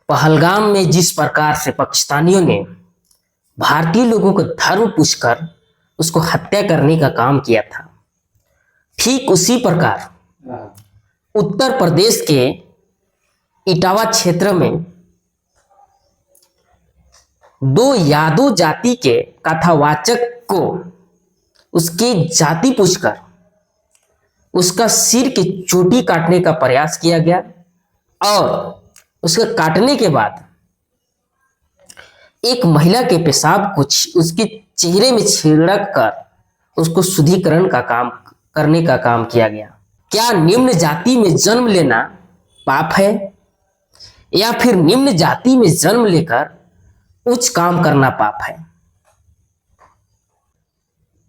पहलगाम में जिस प्रकार से पाकिस्तानियों ने भारतीय लोगों को धर्म पूछकर उसको हत्या करने का काम किया था, ठीक उसी प्रकार उत्तर प्रदेश के इटावा क्षेत्र में दो यादव जाति के कथावाचक को उसकी जाति पूछकर उसका सिर की चोटी काटने का प्रयास किया गया और उसके काटने के बाद एक महिला के पेशाब को उसके चेहरे में छिड़क कर उसको शुद्धिकरण का काम करने का काम किया गया। क्या निम्न जाति में जन्म लेना पाप है या फिर निम्न जाति में जन्म लेकर उच्च काम करना पाप है?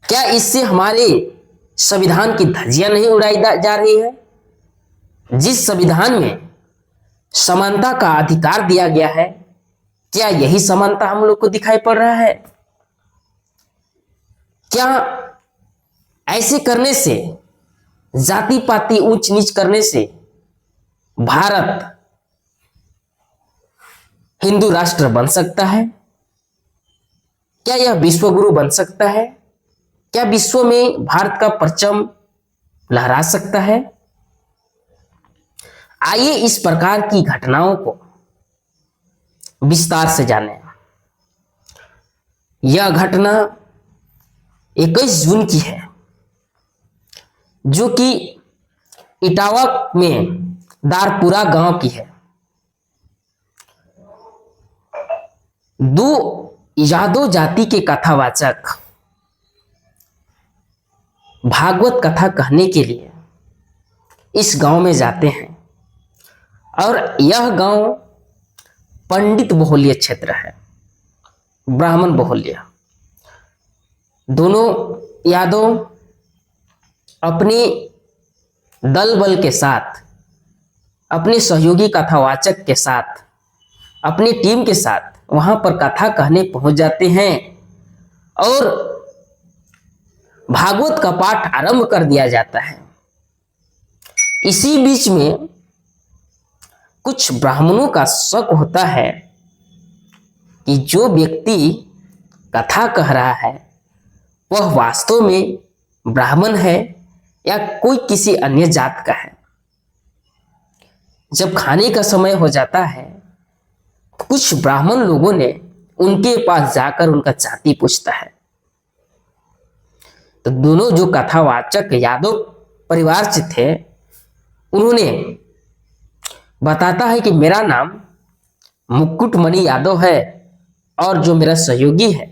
क्या इससे हमारे संविधान की धज्जियां नहीं उड़ाई जा रही है? जिस संविधान में समानता का अधिकार दिया गया है, क्या यही समानता हम लोग को दिखाई पड़ रहा है? क्या ऐसे करने से, जाति पाति ऊंच नीच करने से भारत हिंदू राष्ट्र बन सकता है? क्या यह विश्व गुरु बन सकता है? क्या विश्व में भारत का परचम लहरा सकता है? आइए इस प्रकार की घटनाओं को विस्तार से जानें। यह घटना 21 जून की है, जो कि इटावा में दारपुरा गांव की है। दो यादव जाति के कथावाचक भागवत कथा कहने के लिए इस गांव में जाते हैं और यह गांव पंडित बहुल्य क्षेत्र है, ब्राह्मण बहुल्य। दोनों यादव अपने दल बल के साथ, अपने सहयोगी कथावाचक के साथ, अपनी टीम के साथ वहां पर कथा कहने पहुंच जाते हैं और भागवत का पाठ आरंभ कर दिया जाता है। इसी बीच में कुछ ब्राह्मणों का शक होता है कि जो व्यक्ति कथा कह रहा है वह वास्तव में ब्राह्मण है या कोई किसी अन्य जात का है। जब खाने का समय हो जाता है, कुछ ब्राह्मण लोगों ने उनके पास जाकर उनका जाति पूछता है। तो दोनों जो कथावाचक यादव परिवार से थे, उन्होंने बताता है कि मेरा नाम मुकुटमणि यादव है और जो मेरा सहयोगी है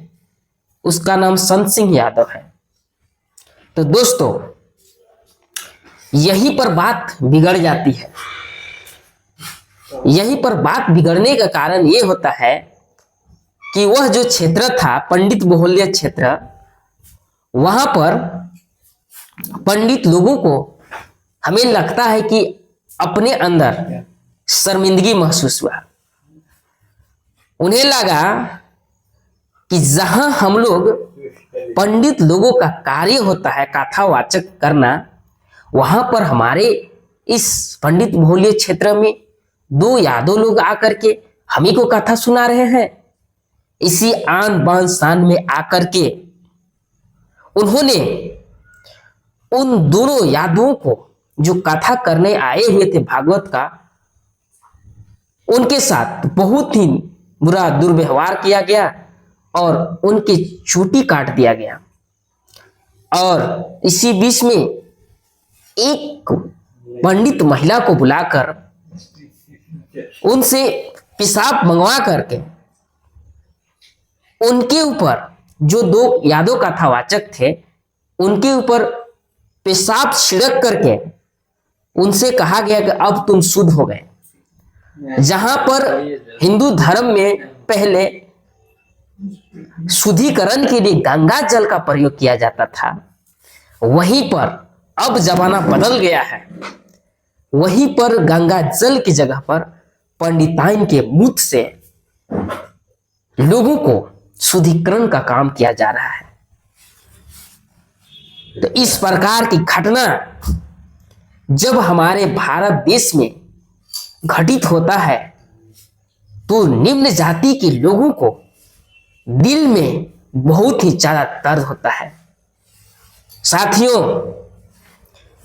उसका नाम संत सिंह यादव है। तो दोस्तों, यहीं पर बात बिगड़ जाती है। यहीं पर बात बिगड़ने का कारण यह होता है कि वह जो क्षेत्र था पंडित बहुल्य क्षेत्र, वहां पर पंडित लोगों को हमें लगता है कि अपने अंदर शर्मिंदगी महसूस हुआ। उन्हें लगा कि जहां हम लोग पंडित लोगों का कार्य होता है कथावाचक करना, वहां पर हमारे इस पंडित बहुल्य क्षेत्र में दो यादव लोग आकर के हमी को कथा सुना रहे हैं। इसी आन बान शान में आकर के उन्होंने उन दोनों यादवों को जो कथा करने आए हुए थे भागवत का, उनके साथ बहुत ही बुरा दुर्व्यवहार किया गया और उनकी चोटी काट दिया गया। और इसी बीच में एक पंडित महिला को बुलाकर उनसे पेशाब मंगवा करके उनके ऊपर, जो दो यादव कथावाचक थे, उनके ऊपर पेशाब छिड़क करके उनसे कहा गया कि अब तुम शुद्ध हो गए। जहां पर हिंदू धर्म में पहले शुद्धिकरण के लिए गंगा जल का प्रयोग किया जाता था, वहीं पर अब जमाना बदल गया है। वहीं पर गंगा जल की जगह पर पंडिताइन के मुख से लोगों को शुद्धिकरण का काम किया जा रहा है। तो इस प्रकार की घटना जब हमारे भारत देश में घटित होता है तो निम्न जाति के लोगों को दिल में बहुत ही ज्यादा दर्द होता है। साथियों,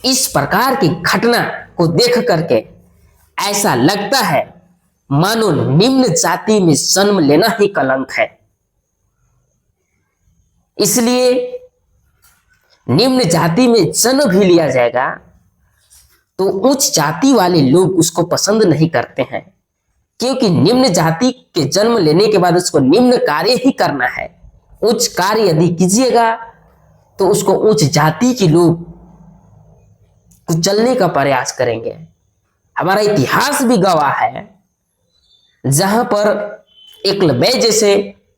इस प्रकार की घटना को देख करके ऐसा लगता है मानो निम्न जाति में जन्म लेना ही कलंक है। इसलिए निम्न जाति में जन्म भी लिया जाएगा तो उच्च जाति वाले लोग उसको पसंद नहीं करते हैं, क्योंकि निम्न जाति के जन्म लेने के बाद उसको निम्न कार्य ही करना है। उच्च कार्य यदि कीजिएगा तो उसको उच्च जाति के लोग कुचलने का प्रयास करेंगे। हमारा इतिहास भी गवाह है, जहां पर एकलव्य जैसे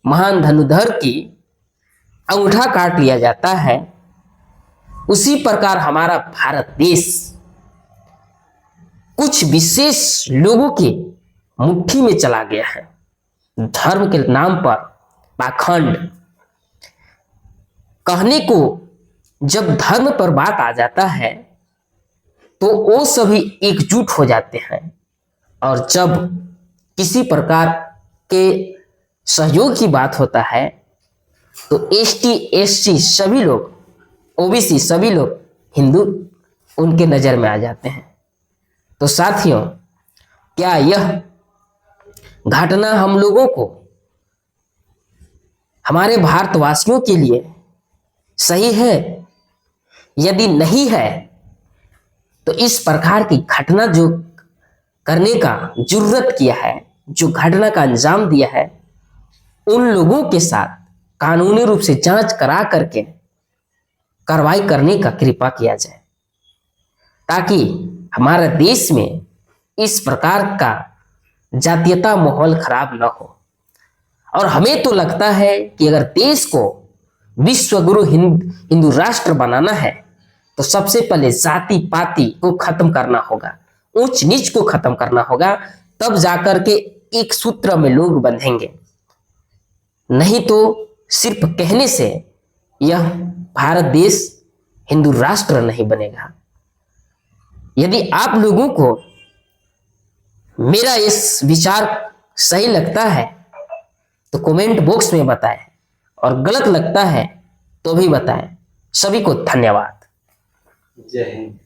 महान धनुर्धर की अंगूठा काट लिया जाता है, उसी प्रकार हमारा भारत देश कुछ विशेष लोगों की मुट्ठी में चला गया है। धर्म के नाम पर पाखंड कहने को जब धर्म पर बात आ जाता है तो वो सभी एकजुट हो जाते हैं, और जब किसी प्रकार के सहयोग की बात होता है तो एसटी एससी सभी लोग, ओबीसी सभी लोग हिंदू उनके नजर में आ जाते हैं। तो साथियों, क्या यह घटना हम लोगों को, हमारे भारतवासियों के लिए सही है? यदि नहीं है तो इस प्रकार की घटना जो करने का जुर्रत किया है, जो घटना का अंजाम दिया है, उन लोगों के साथ कानूनी रूप से जांच करा करके कार्रवाई करने का कृपा किया जाए, ताकि हमारे देश में इस प्रकार का जातीयता माहौल खराब न हो। और हमें तो लगता है कि अगर देश को विश्व गुरु हिंदू राष्ट्र बनाना है तो सबसे पहले जाति पाति को खत्म करना होगा, उच्च नीच को खत्म करना होगा, तब जाकर के एक सूत्र में लोग बंधेंगे। नहीं तो सिर्फ कहने से यह भारत देश हिंदू राष्ट्र नहीं बनेगा। यदि आप लोगों को मेरा इस विचार सही लगता है तो कमेंट बॉक्स में बताएं, और गलत लगता है तो भी बताएं। सभी को धन्यवाद। जय हिंद।